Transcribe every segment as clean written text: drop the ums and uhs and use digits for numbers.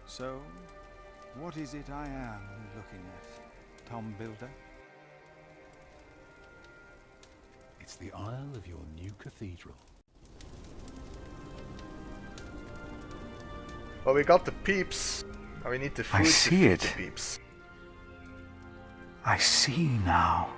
So, what is it I am looking at, Tom Builder? It's the aisle of your new cathedral. Well, we got the peeps. Now we need the food to feed the peeps. I see now.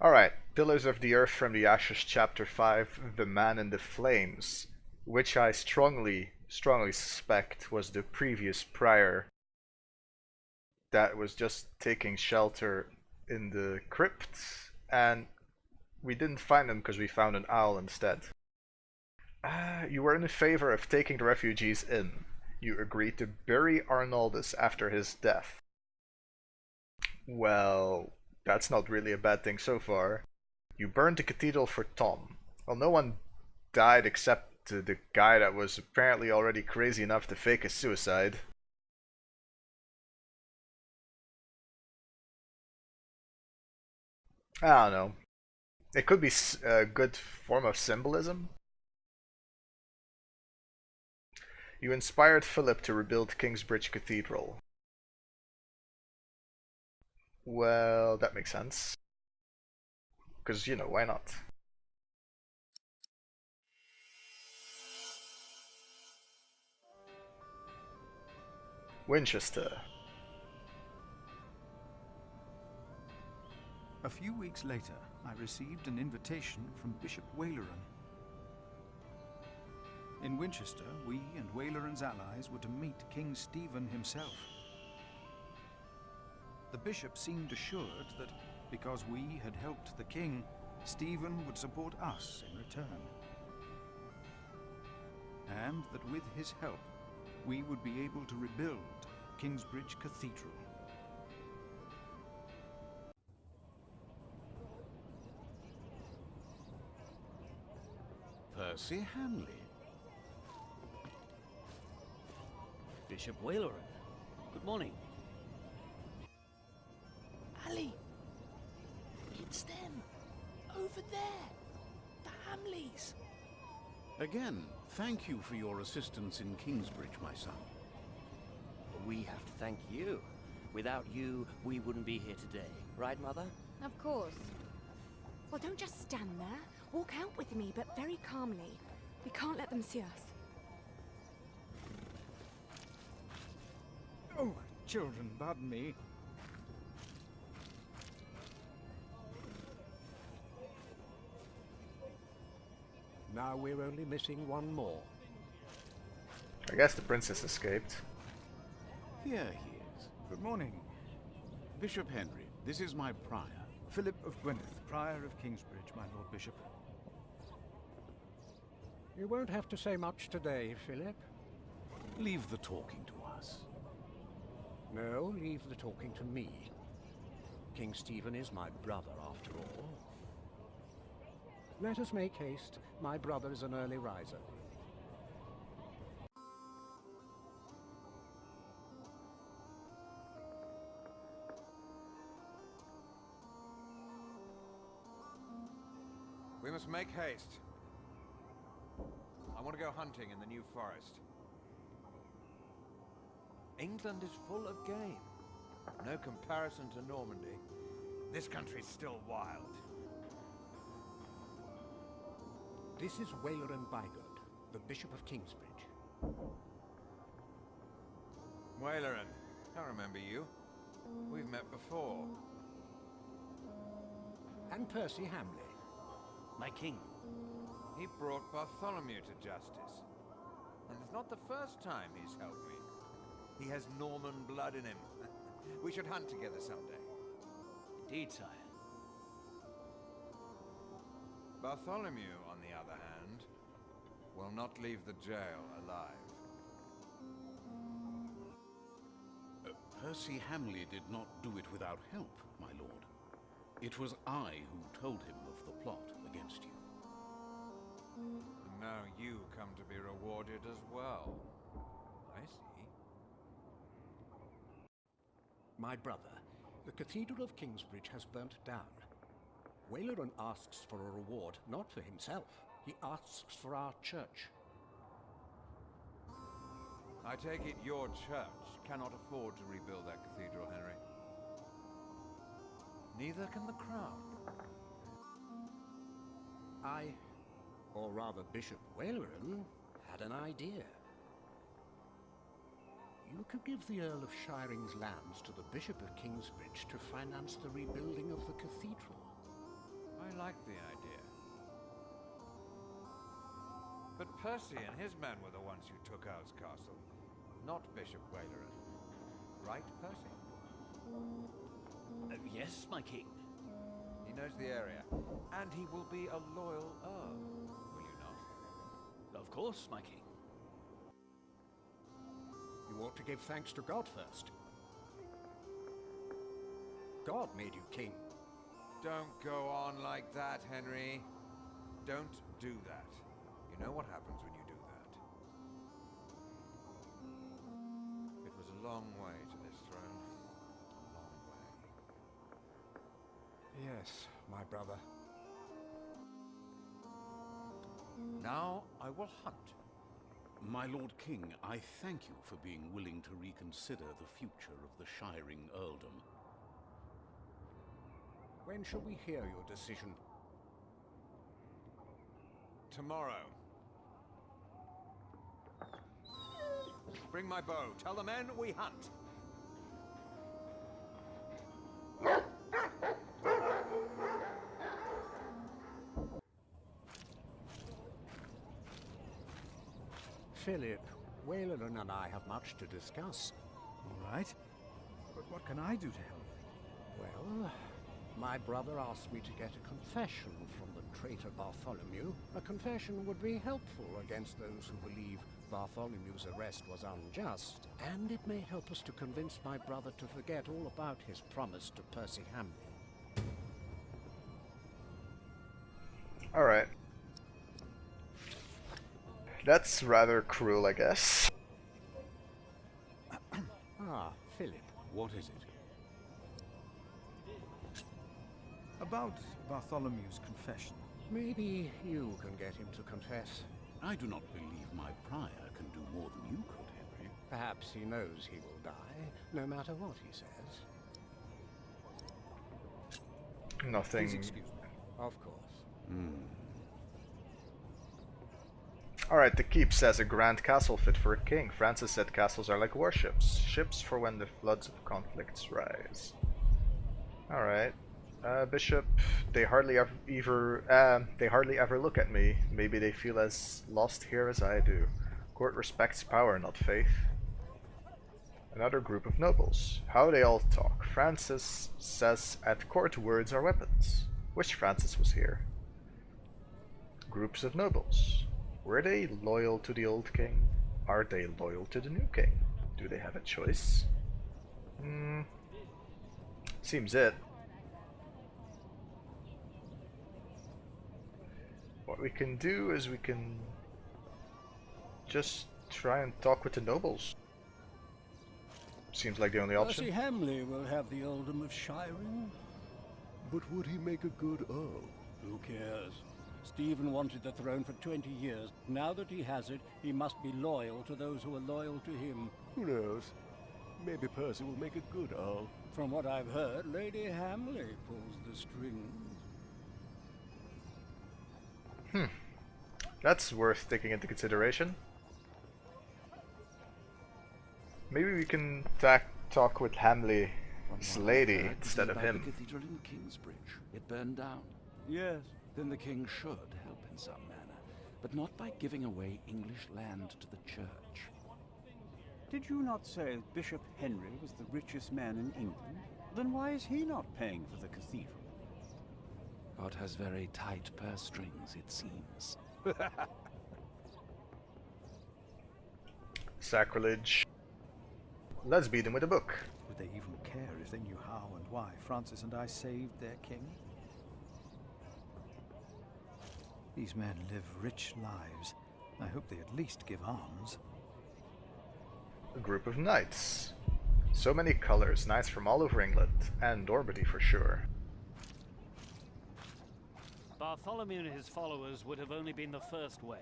Alright, Pillars of the Earth from the Ashes, Chapter 5, The Man in the Flames, which I strongly suspect was the previous prior that was just taking shelter in the crypt, and we didn't find him because we found an owl instead. You were in favor of taking the refugees in. You agreed to bury Arnoldus after his death. Well, that's not really a bad thing so far. You burned the cathedral for Tom. Well, no one died except the guy that was apparently already crazy enough to fake his suicide. I don't know. It could be a good form of symbolism. You inspired Philip to rebuild Kingsbridge Cathedral. Well, that makes sense. Because, you know, why not? Winchester. A few weeks later, I received an invitation from Bishop Waleran. In Winchester, we and Waleran's allies were to meet King Stephen himself. The bishop seemed assured that because we had helped the king, Stephen would support us in return. And that with his help, we would be able to rebuild Kingsbridge Cathedral. Percy Hamleigh. Bishop Waleran. Good morning. Ali! It's them! Over there! The Hamleighs! Again, thank you for your assistance in Kingsbridge, my son. We have to thank you. Without you, we wouldn't be here today. Right, Mother? Of course. Well, don't just stand there. Walk out with me, but very calmly. We can't let them see us. Oh, children, pardon me. Now we're only missing one more. I guess the princess escaped. Here he is. Good morning. Bishop Henry, this is my prior. Philip of Gwynedd, Prior of Kingsbridge, my Lord Bishop. You won't have to say much today, Philip. Leave the talking to us. No, leave the talking to me. King Stephen is my brother, after all. Let us make haste. My brother is an early riser. We must make haste. I want to go hunting in the New Forest. England is full of game. No comparison to Normandy. This country's still wild. This is Waleran Bygod, the Bishop of Kingsbridge. Waleran, I remember you. We've met before. And Percy Hamleigh. My king. He brought Bartholomew to justice. And it's not the first time he's helped me. He has Norman blood in him. We should hunt together someday. Indeed, sire. Bartholomew, on the other hand, will not leave the jail alive. Percy Hamleigh did not do it without help, my lord. It was I who told him of you come to be rewarded as well. I see. My brother, the Cathedral of Kingsbridge has burnt down. Wayleran asks for a reward, not for himself. He asks for our church. I take it your church cannot afford to rebuild that cathedral, Henry. Neither can the crown. Or rather Bishop Wayleran, had an idea. You could give the Earl of Shiring's lands to the Bishop of Kingsbridge to finance the rebuilding of the cathedral. I like the idea. But Percy and his men were the ones who took Earl's Castle, not Bishop Wayleran. Right, Percy? Yes, my king. He knows the area, and he will be a loyal Earl, will you not? Of course, my king. You ought to give thanks to God first. God made you king. Don't go on like that, Henry. Don't do that. You know what happens when you do that. It was a long way to this throne. A long way. Yes, my brother. Now I will hunt. My Lord King, I thank you for being willing to reconsider the future of the Shiring Earldom. When shall we hear your decision? Tomorrow. Bring my bow. Tell the men we hunt. Philip, Wayleran and I have much to discuss. All right. But what can I do to help? Well, my brother asked me to get a confession from the traitor Bartholomew. A confession would be helpful against those who believe Bartholomew's arrest was unjust, and it may help us to convince my brother to forget all about his promise to Percy Hamleigh. All right. That's rather cruel, I guess. Ah, Philip. What is it? About Bartholomew's confession. Maybe you can get him to confess. I do not believe my prior can do more than you could, Henry. Perhaps he knows he will die, no matter what he says. Nothing. Please excuse me. Of course. Alright, the keep says a grand castle fit for a king. Francis said castles are like warships, ships for when the floods of conflicts rise. Alright. Bishop, they hardly ever look at me. Maybe they feel as lost here as I do. Court respects power, not faith. Another group of nobles. How they all talk. Francis says at court words are weapons. Wish Francis was here. Groups of nobles. Were they loyal to the old king? Are they loyal to the new king? Do they have a choice? Seems it. What we can do is we can just try and talk with the nobles. Seems like the only option. Percy Hamleigh will have the earldom of Shiring. But would he make a good earl? Who cares? Stephen wanted the throne for 20 years. Now that he has it, he must be loyal to those who are loyal to him. Who knows? Maybe Percy will make a good earl. From what I've heard, Lady Hamleigh pulls the strings. That's worth taking into consideration. Maybe we can talk with Hamleigh's lady instead of him. The cathedral in Kingsbridge. It burned down. Yes. Then the king should help in some manner, but not by giving away English land to the church. Did you not say Bishop Henry was the richest man in England? Then why is he not paying for the cathedral? God has very tight purse strings, it seems. Sacrilege. Let's beat them with a book. Would they even care if they knew how and why Francis and I saved their king? These men live rich lives, I hope they at least give arms. A group of knights. So many colors, knights from all over England, and Normandy for sure. Bartholomew and his followers would have only been the first wave.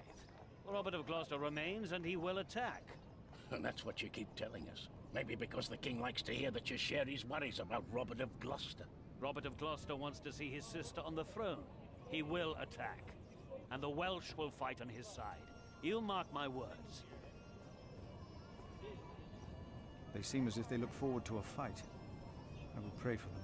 Robert of Gloucester remains, and he will attack. And that's what you keep telling us. Maybe because the king likes to hear that you share his worries about Robert of Gloucester. Robert of Gloucester wants to see his sister on the throne. He will attack. And the Welsh will fight on his side. You mark my words. They seem as if they look forward to a fight. I will pray for them.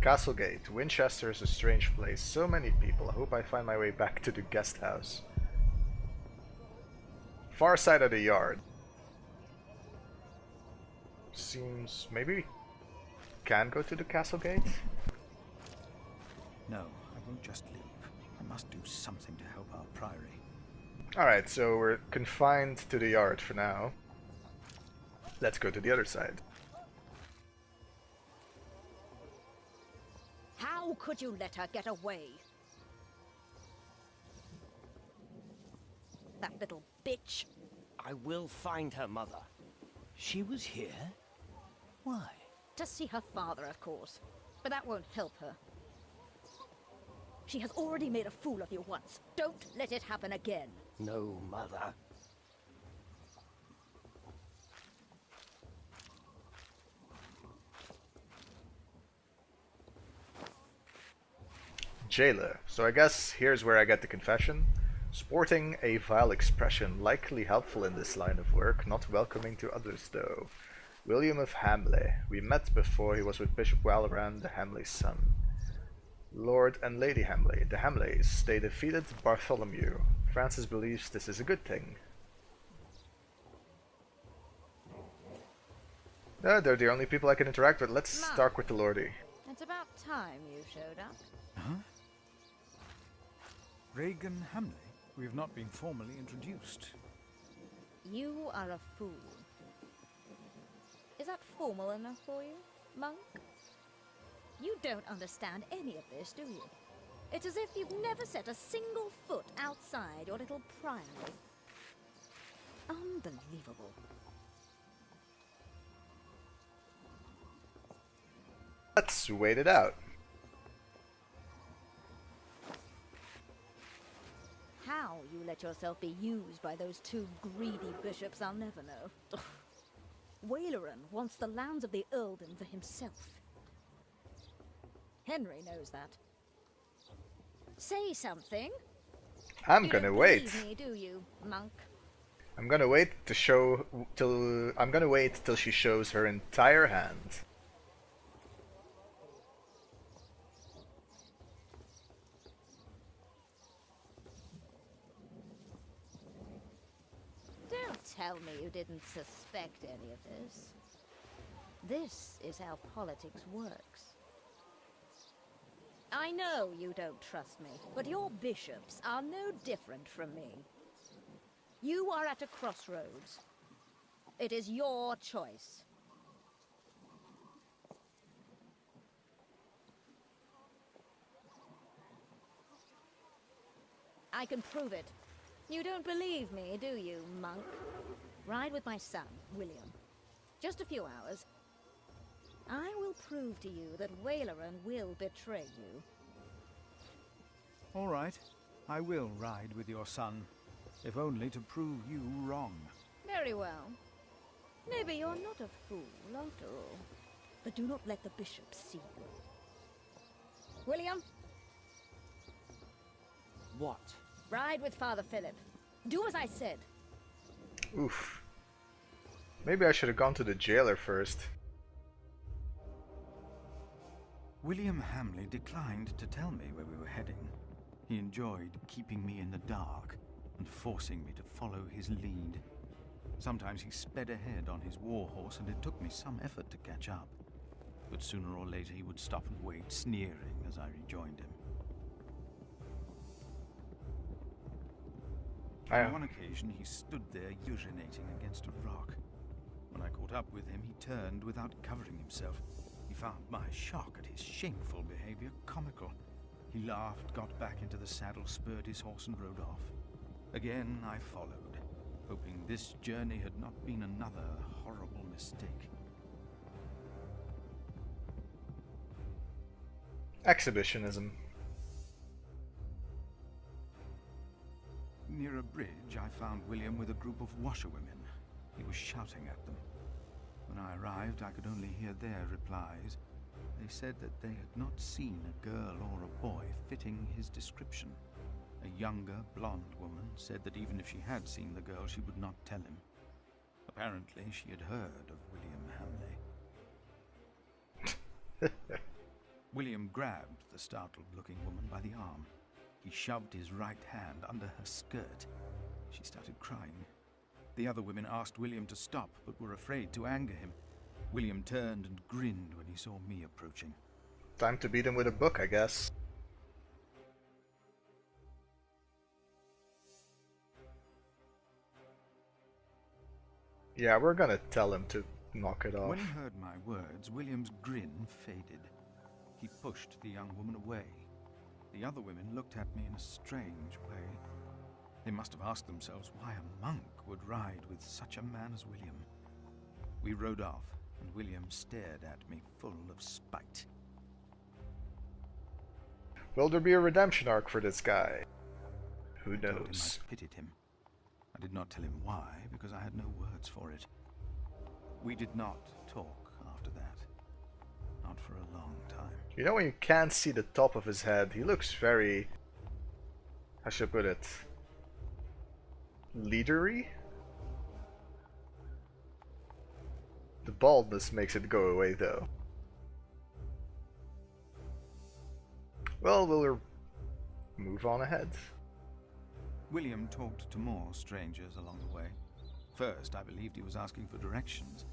Castlegate. Winchester is a strange place. So many people. I hope I find my way back to the guest house. Far side of the yard. Seems... maybe we can go to the Castlegate? No, I won't just leave. I must do something to help our priory. Alright, so we're confined to the yard for now. Let's go to the other side. How could you let her get away? That little bitch. I will find her, Mother. She was here? Why? To see her father, of course. But that won't help her. She has already made a fool of you once. Don't let it happen again. No, Mother. Jailer. So I guess here's where I get the confession. Sporting a vile expression, likely helpful in this line of work, not welcoming to others though. William of Hamleigh. We met before. He was with Bishop Walleran, the Hamleigh's son. Lord and Lady Hamleigh. The Hamleighs. They defeated Bartholomew. Francis believes this is a good thing. No, they're the only people I can interact with. Let's start with the Lordy. It's about time you showed up. Huh? Regan Hamleigh? We have not been formally introduced. You are a fool. Is that formal enough for you, monk? You don't understand any of this, do you? It's as if you've never set a single foot outside your little priory. Unbelievable. Let's wait it out. How you let yourself be used by those two greedy bishops, I'll never know. Walleran wants the lands of the earldom for himself. Henry knows that. Say something. I'm gonna wait. You don't believe me, do you, monk? I'm gonna wait to show till I'm gonna wait till she shows her entire hand. Don't tell me you didn't suspect any of this. This is how politics works. I know you don't trust me, but your bishops are no different from me. You are at a crossroads. It is your choice. I can prove it. You don't believe me, do you, monk? Ride with my son, William. Just a few hours. I will prove to you that Walleran will betray you. All right, I will ride with your son, if only to prove you wrong. Very well. Maybe you're not a fool, after all. But do not let the bishop see you. William? What? Ride with Father Philip. Do as I said. Oof. Maybe I should have gone to the jailer first. William Hamleigh declined to tell me where we were heading. He enjoyed keeping me in the dark and forcing me to follow his lead. Sometimes he sped ahead on his warhorse, and it took me some effort to catch up. But sooner or later he would stop and wait, sneering as I rejoined him. On one occasion he stood there urinating against a rock. When I caught up with him, he turned without covering himself. He found my shock at his shameful behavior comical. He laughed, got back into the saddle, spurred his horse and rode off. Again I followed, hoping this journey had not been another horrible mistake. Exhibitionism. Near a bridge, I found William with a group of washerwomen. He was shouting at them. When I arrived, I could only hear their replies. They said that they had not seen a girl or a boy fitting his description. A younger, blonde woman said that even if she had seen the girl, she would not tell him. Apparently, she had heard of William Hamleigh. William grabbed the startled-looking woman by the arm. He shoved his right hand under her skirt. She started crying. The other women asked William to stop, but were afraid to anger him. William turned and grinned when he saw me approaching. Time to beat him with a book, I guess. Yeah, we're gonna tell him to knock it off. When he heard my words, William's grin faded. He pushed the young woman away. The other women looked at me in a strange way. They must have asked themselves why a monk would ride with such a man as William. We rode off, and William stared at me full of spite. Will there be a redemption arc for this guy? Who I told him knows? I pitied him. I did not tell him why, because I had no words for it. We did not talk after that. Not for a long time. You know when you can't see the top of his head, he looks very... how should I put it? Leadery? The baldness makes it go away though. Well, we'll move on ahead. William talked to more strangers along the way. First, I believed he was asking for directions.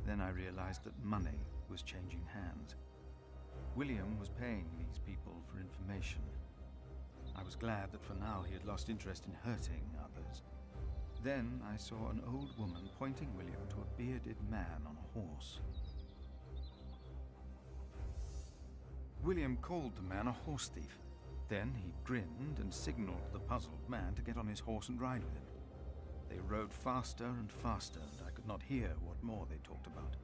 Then I realized that money was changing hands. William was paying these people for information. I was glad that for now he had lost interest in hurting others. Then I saw an old woman pointing William to a bearded man on a horse. William called the man a horse thief. Then he grinned and signaled the puzzled man to get on his horse and ride with him. They rode faster and faster, and I could not hear what more they talked about.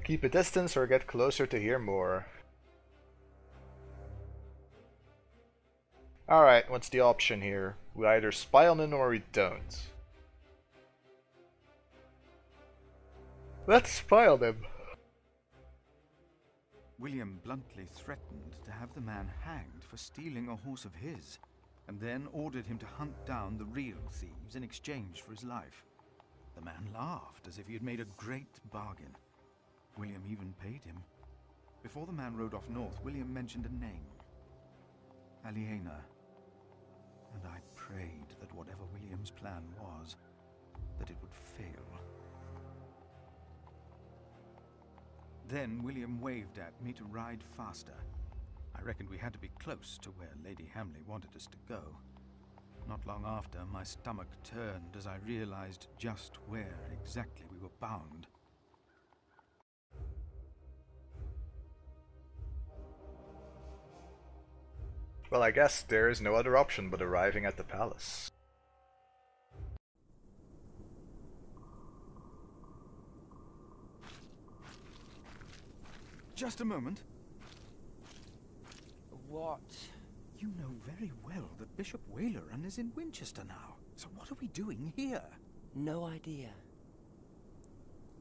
Keep a distance or get closer to hear more. Alright, what's the option here? We either spy on him or we don't. Let's spy on him. William bluntly threatened to have the man hanged for stealing a horse of his, and then ordered him to hunt down the real thieves in exchange for his life. The man laughed as if he had made a great bargain. William even paid him. Before the man rode off north, William mentioned a name. Aliena. And I prayed that whatever William's plan was, that it would fail. Then William waved at me to ride faster. I reckoned we had to be close to where Lady Hamleigh wanted us to go. Not long after, my stomach turned as I realized just where exactly we were bound. Well, I guess there is no other option but arriving at the palace. Just a moment. What? You know very well that Bishop Waileran is in Winchester now. So what are we doing here? No idea.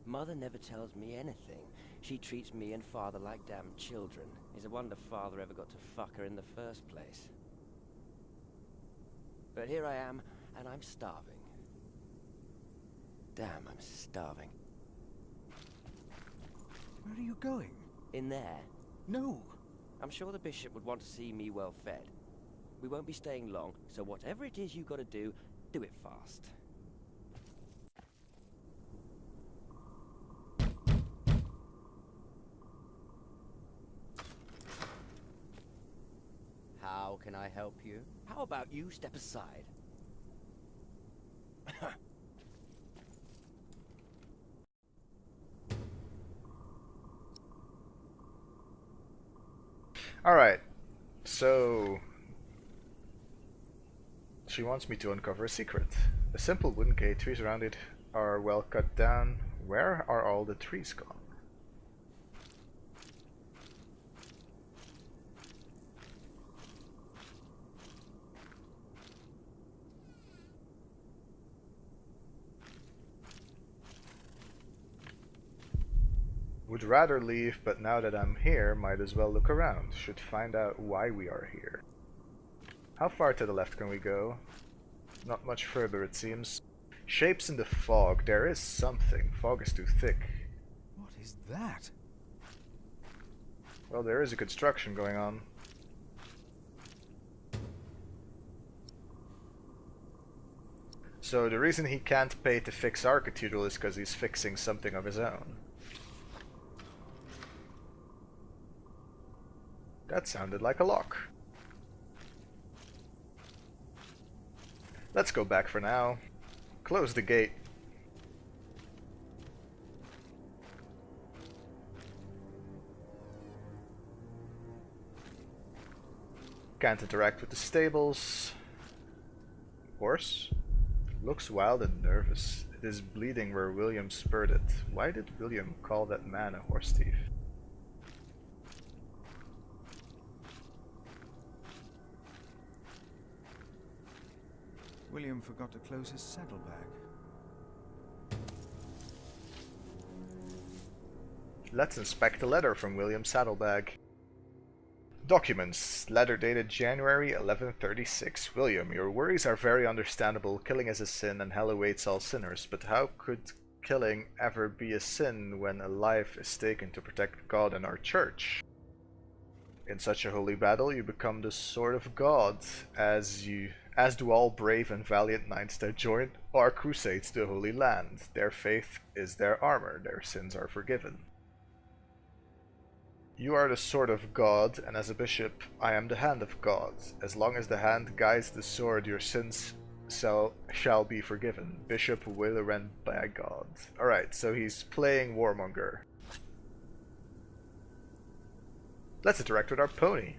Mother never tells me anything. She treats me and Father like damn children. It's a wonder Father ever got to fuck her in the first place. But here I am, and I'm starving. Damn, I'm starving. Where are you going? In there? No. I'm sure the bishop would want to see me well fed. We won't be staying long, so whatever it is you gotta do it fast. How can I help you? How about you step aside? Alright, so she wants me to uncover a secret. A simple wooden gate, trees around it are well cut down. Where are all the trees gone? Would rather leave, but now that I'm here, might as well look around. Should find out why we are here. How far to the left can we go? Not much further, it seems. Shapes in the fog. There is something. Fog is too thick. What is that? Well, there is a construction going on. So the reason he can't pay to fix our cathedral is because he's fixing something of his own. That sounded like a lock. Let's go back for now. Close the gate. Can't interact with the stables. Horse? Looks wild and nervous. It is bleeding where William spurred it. Why did William call that man a horse thief? William forgot to close his saddlebag. Let's inspect the letter from William's saddlebag. Documents. Letter dated January 1136. William, your worries are very understandable. Killing is a sin and hell awaits all sinners. But how could killing ever be a sin when a life is taken to protect God and our church? In such a holy battle, you become the sword of God, as do all brave and valiant knights that join our crusades to the Holy Land. Their faith is their armor, their sins are forgiven. You are the sword of God, and as a bishop, I am the hand of God. As long as the hand guides the sword, your sins shall be forgiven. Bishop Wailer by God. Alright, so he's playing warmonger. Let's interact with our pony.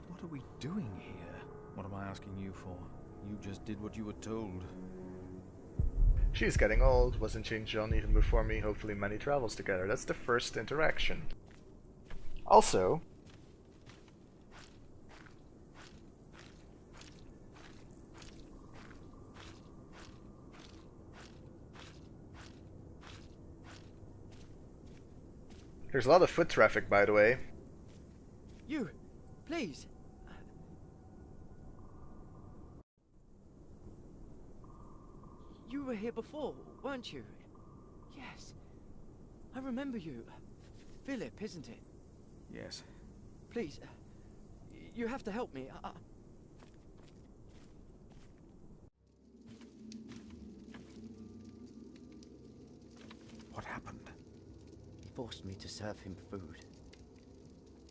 What are we doing here? What am I asking you for? You just did what you were told. She's getting old, wasn't she John even before me? Hopefully many travels together. That's the first interaction. Also, there's a lot of foot traffic, by the way. You, please. You were here before, weren't you? Yes. I remember you. Philip, isn't it? Yes. Please, you have to help me. What happened? He forced me to serve him food.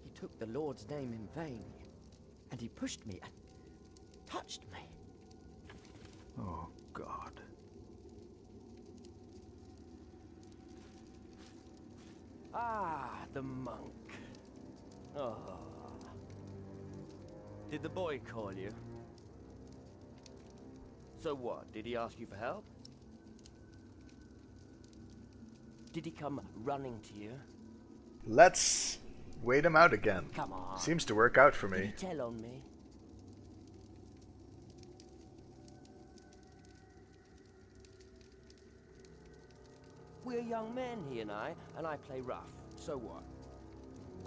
He took the Lord's name in vain, and he pushed me and touched me. Oh, God. Ah, the monk. Oh. Did the boy call you? So what? Did he ask you for help? Did he come running to you? Let's wait him out again. Come on. Seems to work out for me. Did he tell on me? We're young men, he and I play rough. So what?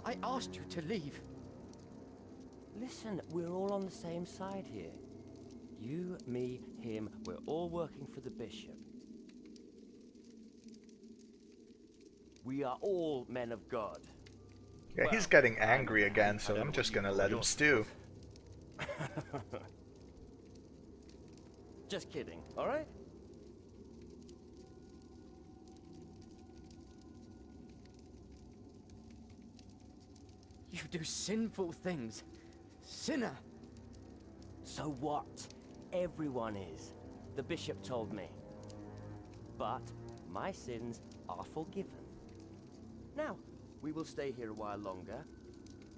I asked you to leave. Listen, we're all on the same side here. You, me, him, we're all working for the bishop. We are all men of God. Yeah, he's getting angry again, so I'm just gonna let him stew. Just kidding, alright? You do sinful things. Sinner! So what? Everyone is. The bishop told me. But my sins are forgiven. Now, we will stay here a while longer,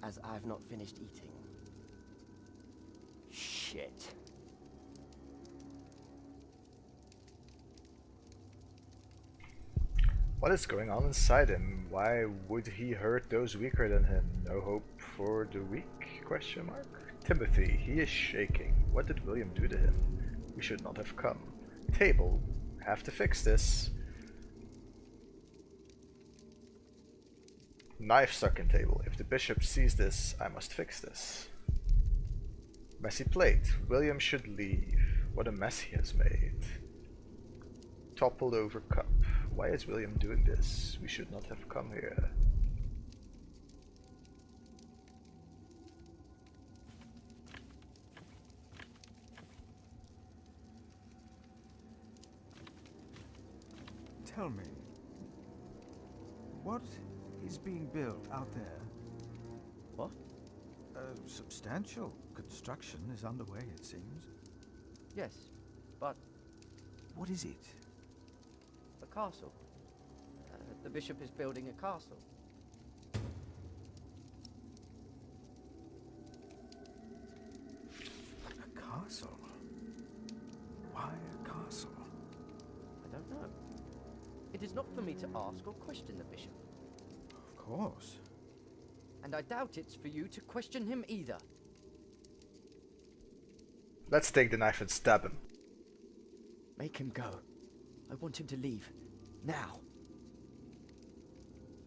as I've not finished eating. Shit. What is going on inside him? Why would he hurt those weaker than him? No hope for the weak? Question mark. Timothy, he is shaking. What did William do to him? We should not have come. Table, have to fix this. Knife stuck in table. If the bishop sees this, I must fix this. Messy plate. William should leave. What a mess he has made. Toppled over cup. Why is William doing this? We should not have come here. Tell me, what is being built out there? What? A substantial construction is underway, it seems. Yes, but... What is it? A castle. The bishop is building a castle. A castle? Why a castle? I don't know. It is not for me to ask or question the bishop. Of course. And I doubt it's for you to question him either. Let's take the knife and stab him. Make him go. I want him to leave. Now.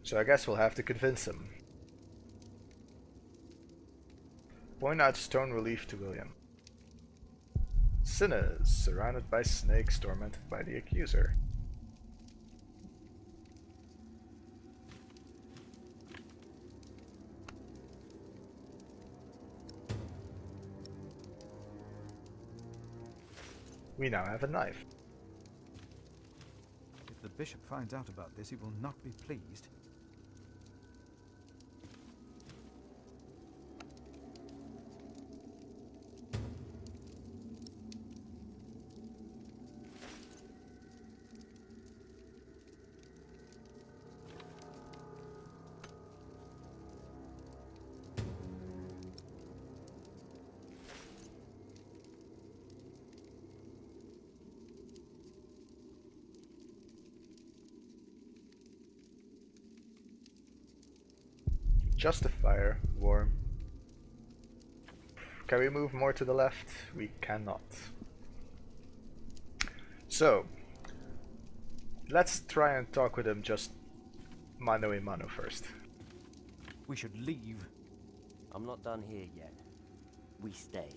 So I guess we'll have to convince him. Point out stone relief to William. Sinners, surrounded by snakes, tormented by the accuser. We now have a knife. If the bishop finds out about this, he will not be pleased. Justifier, warm. Can we move more to the left? We cannot. So, let's try and talk with him just mano a mano first. We should leave. I'm not done here yet. We stay.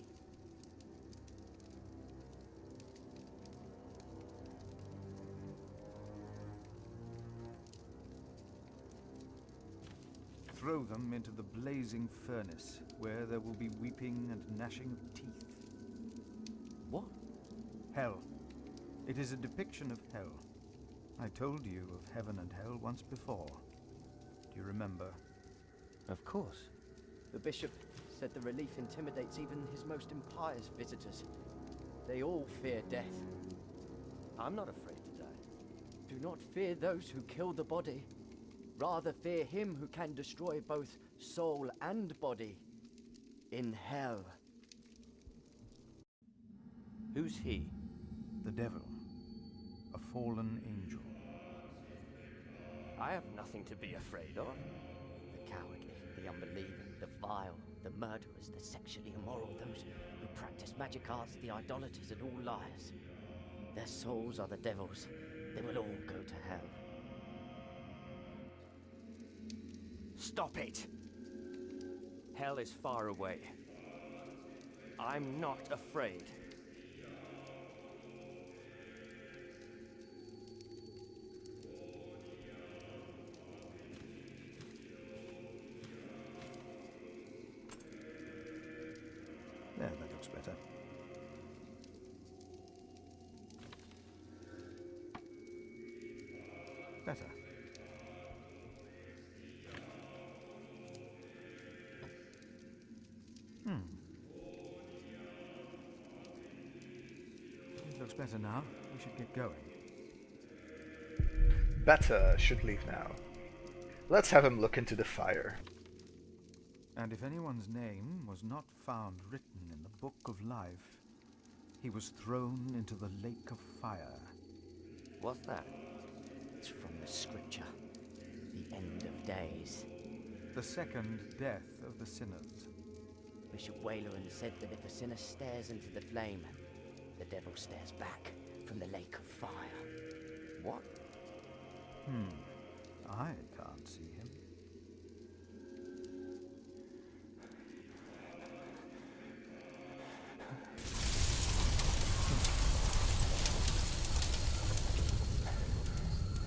Throw them into the blazing furnace, where there will be weeping and gnashing of teeth. What? Hell. It is a depiction of hell. I told you of heaven and hell once before. Do you remember? Of course. The bishop said the relief intimidates even his most impious visitors. They all fear death. I'm not afraid to die. Do not fear those who kill the body. Rather fear him who can destroy both soul and body in hell. Who's he? The devil. A fallen angel. I have nothing to be afraid of. The cowardly, the unbelieving, the vile, the murderers, the sexually immoral, those who practice magic arts, the idolaters, and all liars. Their souls are the devil's. They will all go to hell. Stop it! Hell is far away. I'm not afraid. There, that looks better. Better. looks better now. We should get going. Better should leave now. Let's have him look into the fire. And if anyone's name was not found written in the Book of Life, he was thrown into the lake of fire. What's that? It's from the scripture. The end of days. The second death of the sinners. Bishop Waleran said that if a sinner stares into the flame, the devil stares back from the lake of fire. What? I can't see